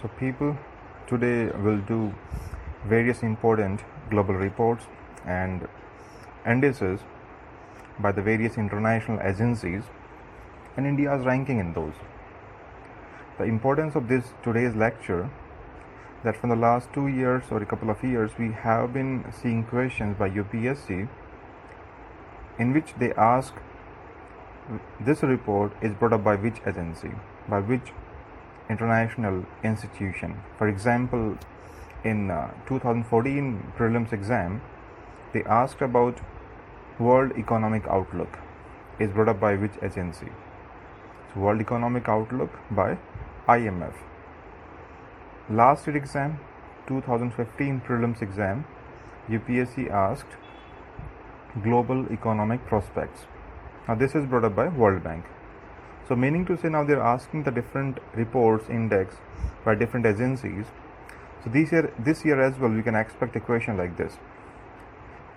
So people today will do various important global reports and indices by the various international agencies, and India's ranking in those. The importance of this today's lecture, that from the last 2 years or a couple of years we have been seeing questions by UPSC in which they ask this report is brought up by which agency, by which international institution. For example, in 2014 prelims exam, they asked about World Economic Outlook is brought up by which agency. So World Economic Outlook by IMF. Last year exam, 2015 prelims exam, UPSC asked Global Economic Prospects. Now this is brought up by World Bank. So meaning to say, now they're asking the different reports index by different agencies. So this year as well we can expect a question like this.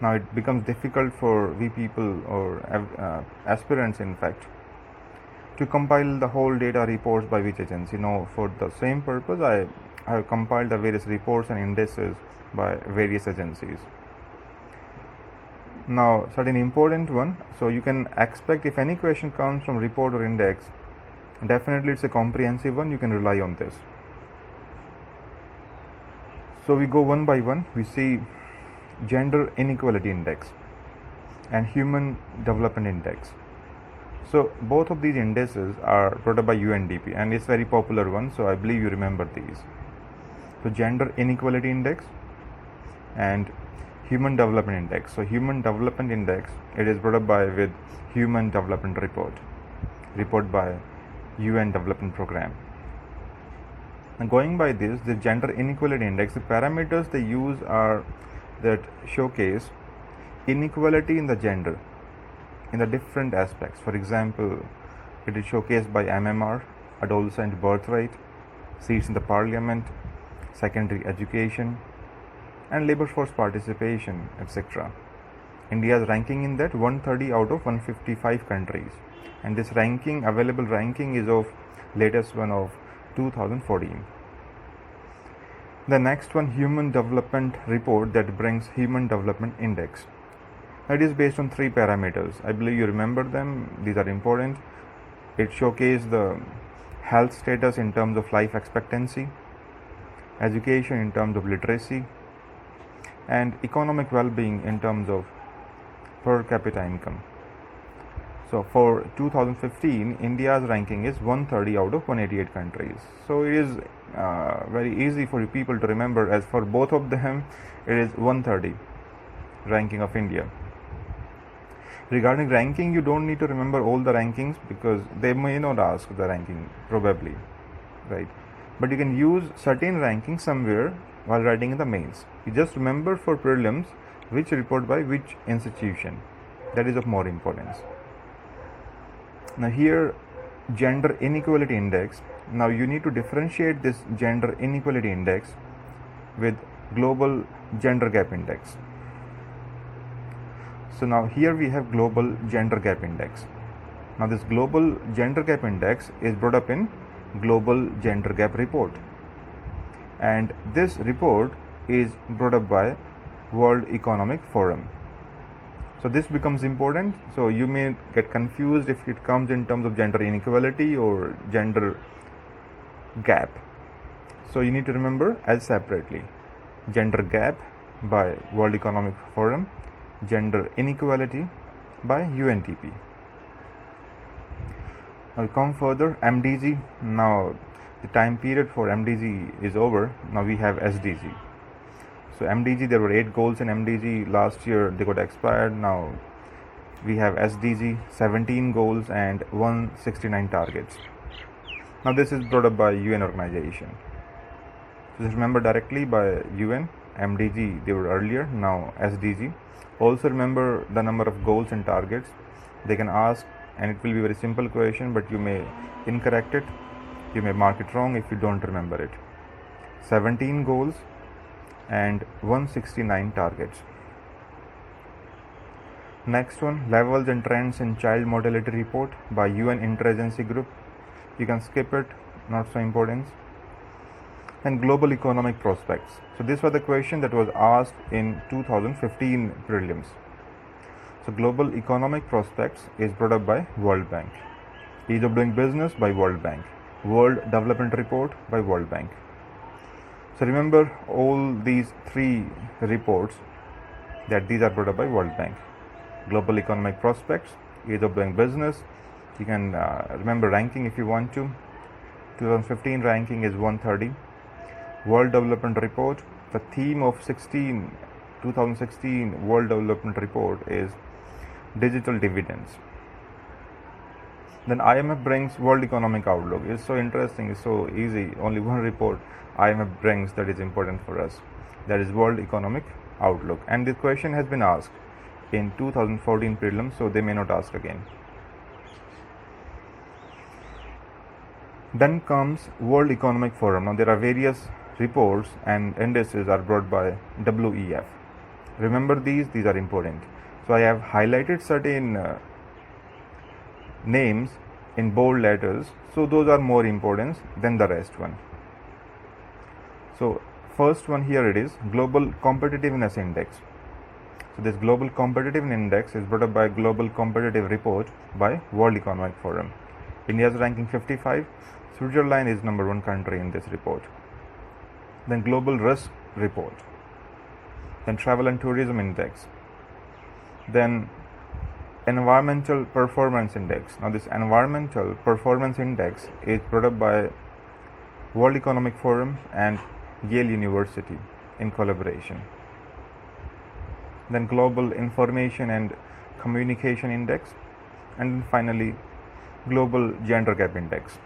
Now it becomes difficult for we people or aspirants in fact to compile the whole data reports by which agency. No, for the same purpose I have compiled the various reports and indices by various agencies. Now certain important one, so you can expect if any question comes from report or index, definitely it's a comprehensive one, you can rely on this. So we go one by one. We see Gender Inequality Index and Human Development Index. So both of these indices are brought up by UNDP and it's very popular one, so I believe you remember these. So Gender Inequality Index and Human Development Index. So Human Development Index, it is brought up by with Human Development Report by UN Development Program. And going by this, the Gender Inequality Index, the parameters they use are that showcase inequality in the gender in the different aspects. For example, it is showcased by MMR, adolescent birth rate, seats in the parliament, secondary education, and labor force participation, etc. India's ranking in that 130 out of 155 countries, and this ranking, available ranking, is of latest one of 2014. The next one, Human Development Report, that brings Human Development Index. It is based on 3 parameters. I believe you remember them. These are important. It showcases the health status in terms of life expectancy, education in terms of literacy, and economic well-being in terms of per capita income. So for 2015, India's ranking is 130 out of 188 countries. So it is very easy for people to remember, as for both of them, it is 130 ranking of India. Regarding ranking, you don't need to remember all the rankings because they may not ask the ranking probably, right? But you can use certain rankings somewhere while writing in the mains. You just remember for prelims which report by which institution. That is of more importance. Now here, Gender Inequality Index. Now you need to differentiate this Gender Inequality Index with Global Gender Gap Index. So now here we have Global Gender Gap Index. Now this Global Gender Gap Index is brought up in Global Gender Gap Report, and this report is brought up by World Economic Forum. So this becomes important. So you may get confused if it comes in terms of gender inequality or gender gap. So you need to remember as separately: gender gap by World Economic Forum, gender inequality by UNDP. I'll come further. MDG. Now the time period for MDG is over. Now we have SDG. So MDG, there were 8 goals in MDG. Last year they got expired. Now we have SDG, 17 goals and 169 targets. Now this is brought up by UN organization. So just remember directly by UN, MDG they were earlier, now SDG. Also remember the number of goals and targets. They can ask, and it will be a very simple question, but you may incorrect it. You may mark it wrong if you don't remember it. 17 goals and 169 targets. Next one, Levels and Trends in Child Mortality Report by UN Interagency Group. You can skip it, not so important. And global economic prospects. So this was the question that was asked in 2015 prelims. So global economic prospects is brought up by World Bank. Ease of doing business by World Bank. World Development Report by World Bank. So remember all these three reports that these are brought up by World Bank. Global economic prospects, ease of doing business. You can remember ranking if you want to. 2015 ranking is 130. World Development Report. The theme of 2016 World Development Report is digital dividends. Then IMF brings World Economic Outlook. It's so interesting, it's so easy. Only one report IMF brings that is important for us. That is World Economic Outlook. And this question has been asked in 2014 prelims, so they may not ask again. Then comes World Economic Forum. Now there are various reports and indices are brought by WEF. Remember these are important. So I have highlighted certain names in bold letters, so those are more important than the rest one. So first one here it is Global Competitiveness Index. So this Global Competitiveness Index is brought up by Global Competitive Report by World Economic Forum. India's ranking 55. Switzerland is number one country in this report. Then Global Risk Report. Then Travel and Tourism Index. Then Environmental Performance Index. Now this Environmental Performance Index is brought up by World Economic Forum and Yale University in collaboration. Then Global Information and Communication Index, and finally Global Gender Gap Index.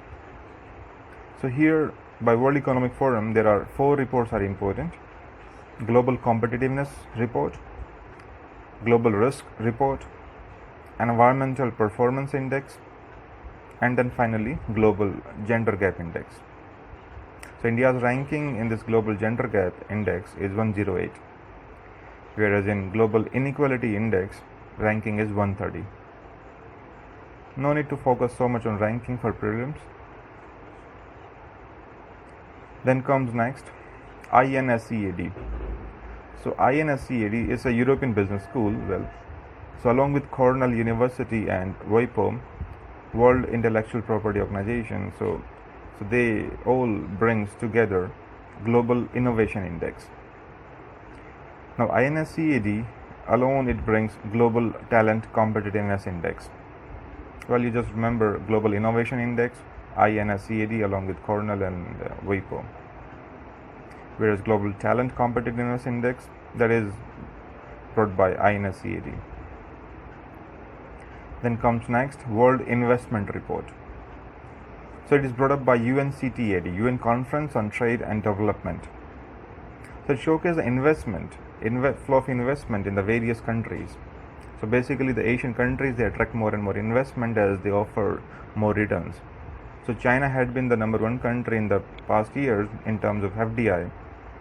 So here by World Economic Forum there are 4 reports are important. Global Competitiveness Report, Global Risk Report, Environmental Performance Index, and then finally Global Gender Gap Index. So India's ranking in this Global Gender Gap Index is 108, whereas in Global Inequality Index ranking is 130. No need to focus so much on ranking for prelims. Then comes next INSEAD. So INSEAD is a European business school. So along with Cornell University and WIPO, World Intellectual Property Organization, so they all brings together Global Innovation Index. Now INSEAD alone it brings Global Talent Competitiveness Index. Well, you just remember Global Innovation Index, INSEAD along with Cornell and WIPO. Whereas Global Talent Competitiveness Index, that is brought by INSEAD. Then comes next World Investment Report. So it is brought up by UNCTAD, UN Conference on Trade and Development. So it showcases the flow of investment in the various countries. So basically the Asian countries, they attract more and more investment as they offer more returns. So China had been the number one country in the past years in terms of FDI.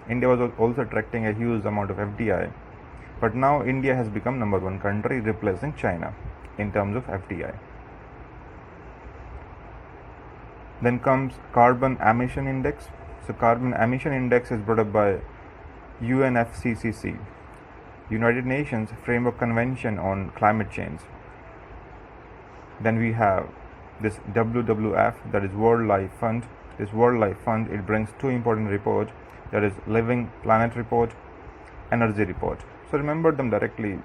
India was also attracting a huge amount of FDI. But now India has become number one country, replacing China in terms of FDI. Then comes Carbon Emission Index. So Carbon Emission Index is brought up by UNFCCC, United Nations Framework Convention on Climate Change. Then we have this WWF, that is World Life Fund. This World Life Fund, it brings 2 important reports, that is Living Planet Report, Energy Report. So remember them directly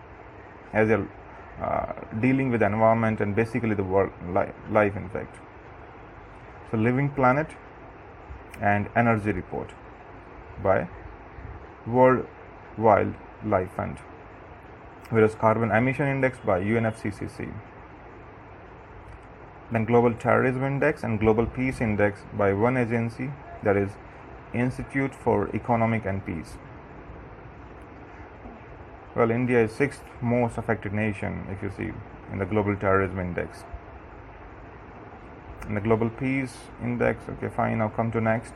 as they're dealing with the environment and basically the world life in fact. So Living Planet and Energy Report by World Wildlife Fund, whereas Carbon Emission Index by UNFCCC. Then Global Terrorism Index and Global Peace Index by one agency, that is Institute for Economic and Peace. Well, India is 6th most affected nation if you see in the Global Terrorism Index. And the Global Peace Index, okay fine, now come to next,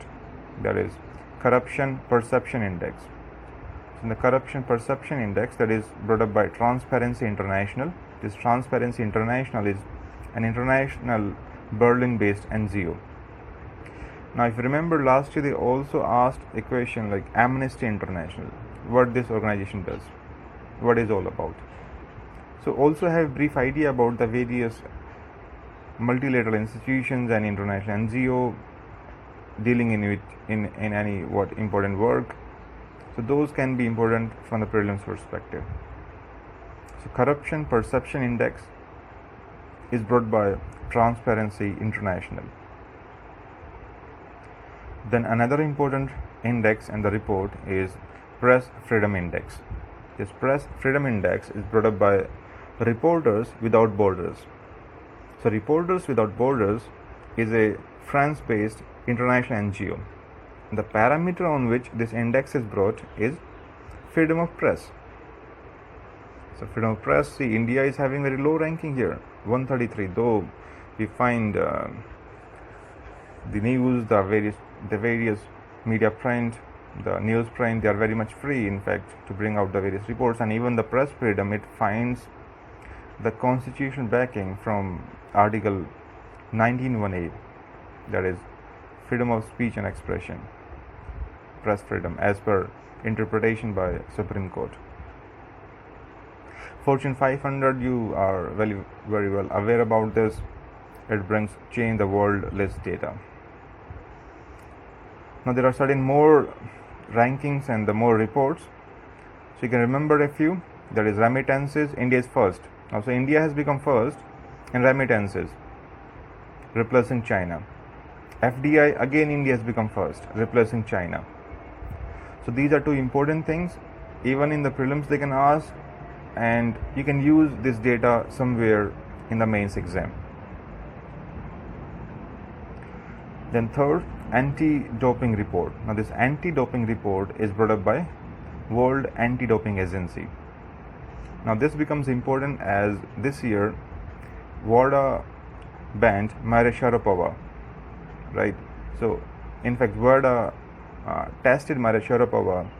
that is Corruption Perception Index. So in the Corruption Perception Index, that is brought up by Transparency International. This Transparency International is an international Berlin based NGO. Now, if you remember last year, they also asked a question like Amnesty International, what this organization does, what is all about. So also have a brief idea about the various multilateral institutions and international NGO dealing in any important work. So those can be important from the prelims perspective. So Corruption Perception Index is brought by Transparency International. Then another important index in the report is Press Freedom Index. This Press Freedom Index is brought up by Reporters Without Borders. So Reporters Without Borders is a France-based international NGO. The parameter on which this index is brought is freedom of press. So freedom of press, see, India is having very low ranking here, 133, though we find the news, the various media print, the newsprint, they are very much free, in fact, to bring out the various reports. And even the press freedom, it finds the constitutional backing from Article 19(1)(a), that is freedom of speech and expression, press freedom, as per interpretation by Supreme Court. Fortune 500, you are very well aware about this. It brings change the world list data. Now there are certain more rankings and the more reports. So you can remember a few. That is remittances. India is first. Now, so India has become first in remittances, replacing China. FDI, again India has become first, replacing China. So these are two important things. Even in the prelims they can ask, and you can use this data somewhere in the mains exam. Then third, anti-doping report. Now this anti-doping report is brought up by World Anti-Doping Agency. Now this becomes important as this year WADA banned Maria Sharapova, right? So in fact WADA tested Maria Sharapova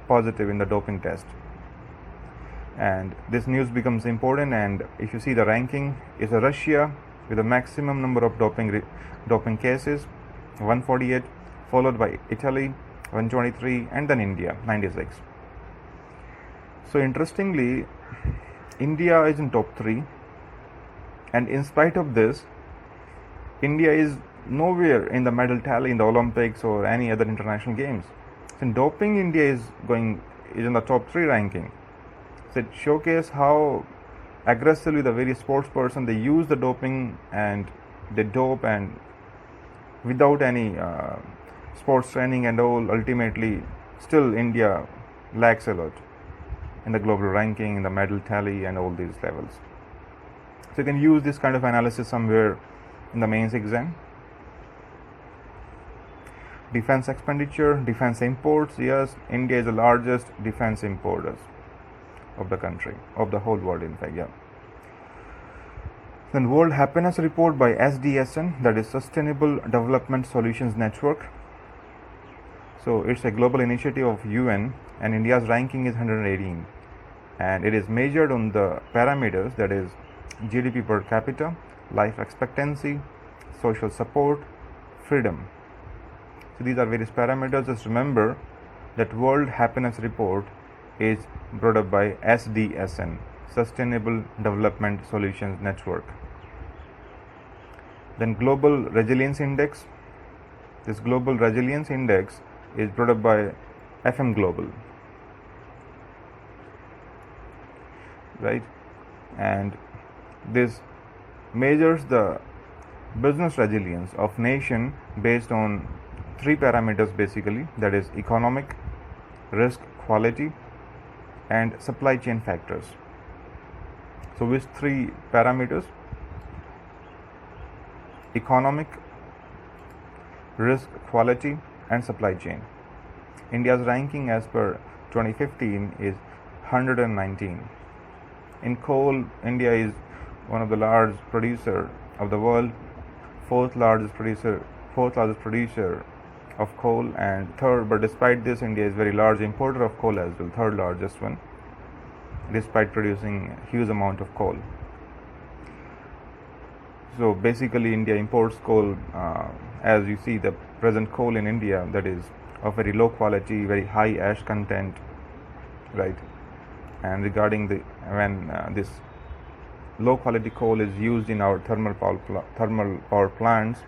positive in the doping test, and this news becomes important. And if you see the ranking, is Russia with the maximum number of doping cases, 148, followed by Italy 123, and then India 96. So interestingly, India is in top 3, and in spite of this, India is nowhere in the medal tally in the Olympics or any other international games. So in doping, India is in the top 3 ranking. So it showcases how aggressively the various sports person, they use the doping and they dope, and without any sports training and all, ultimately still India lacks a lot in the global ranking, in the medal tally, and all these levels. So you can use this kind of analysis somewhere in the mains exam. Defense expenditure, defense imports. Yes, India is the largest defense importers of the country, of the whole world, in fact, yeah. Then World Happiness Report by SDSN, that is Sustainable Development Solutions Network. So it's a global initiative of UN, and India's ranking is 118, and it is measured on the parameters, that is GDP per capita, life expectancy, social support, freedom. So these are various parameters. Just remember that World Happiness Report is brought up by SDSN, Sustainable Development Solutions Network. Then Global Resilience Index. This Global Resilience Index is brought up by FM Global, right? And this measures the business resilience of nation based on 3 parameters basically, that is economic, risk, quality, and supply chain factors. So which 3 parameters? Economic, risk, quality, and supply chain. India's ranking as per 2015 is 119. In coal, India is one of the largest producer of the world, fourth largest producer of coal, and third, but despite this, India is very large importer of coal as well, third largest one, despite producing a huge amount of coal. So basically India imports coal as you see the present coal in India, that is of very low quality, very high ash content, right? And regarding the when this low quality coal is used in our thermal power plants,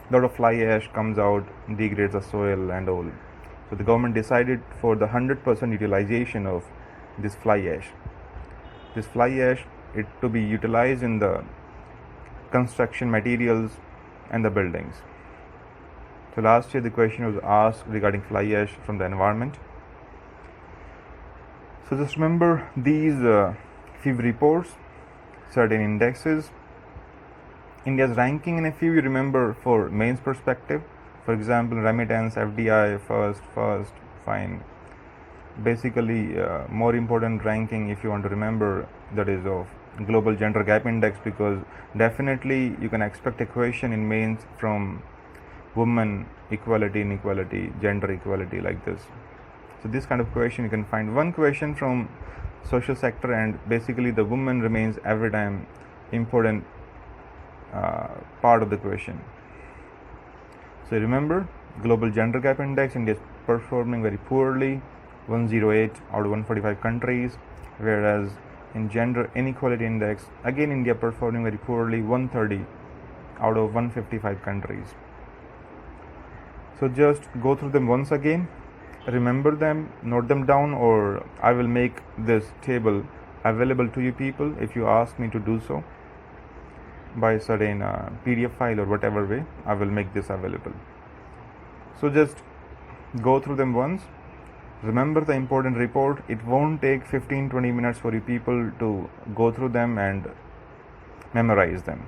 a lot of fly ash comes out, degrades the soil and all. So the government decided for the 100% utilization of this fly ash. This fly ash, it to be utilized in the construction materials and the buildings. So last year the question was asked regarding fly ash from the environment. So just remember these few reports, certain indexes, India's ranking, and if you remember for mains perspective, for example, remittance, FDI, first, fine. Basically, more important ranking if you want to remember, that is of global gender gap index, because definitely you can expect a question in mains from women equality, inequality, gender equality, like this. So this kind of question you can find. One question from social sector, and basically the woman remains every time important part of the question. So remember, global gender gap index, India is performing very poorly, 108 out of 145 countries, whereas in gender inequality index, again India performing very poorly, 130 out of 155 countries. So just go through them once again, remember them, note them down, or I will make this table available to you people if you ask me to do so by certain PDF file or whatever way. I will make this available. So just go through them once, remember the important report. It won't take 15-20 minutes for you people to go through them and memorize them,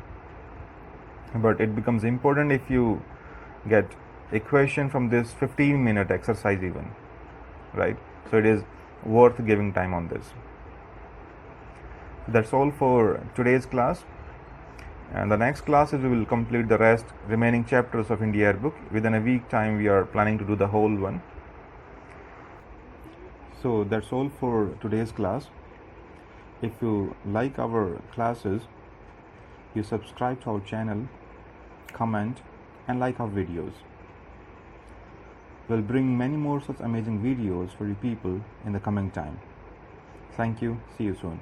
but it becomes important if you get a question from this 15-minute exercise even, right? So it is worth giving time on this. That's all for today's class, and the next class is we will complete the remaining chapters of India Yearbook. Within a week time we are planning to do the whole one. So that's all for today's class. If you like our classes, you subscribe to our channel, comment and like our videos. We'll bring many more such amazing videos for you people in the coming time. Thank you. See you soon.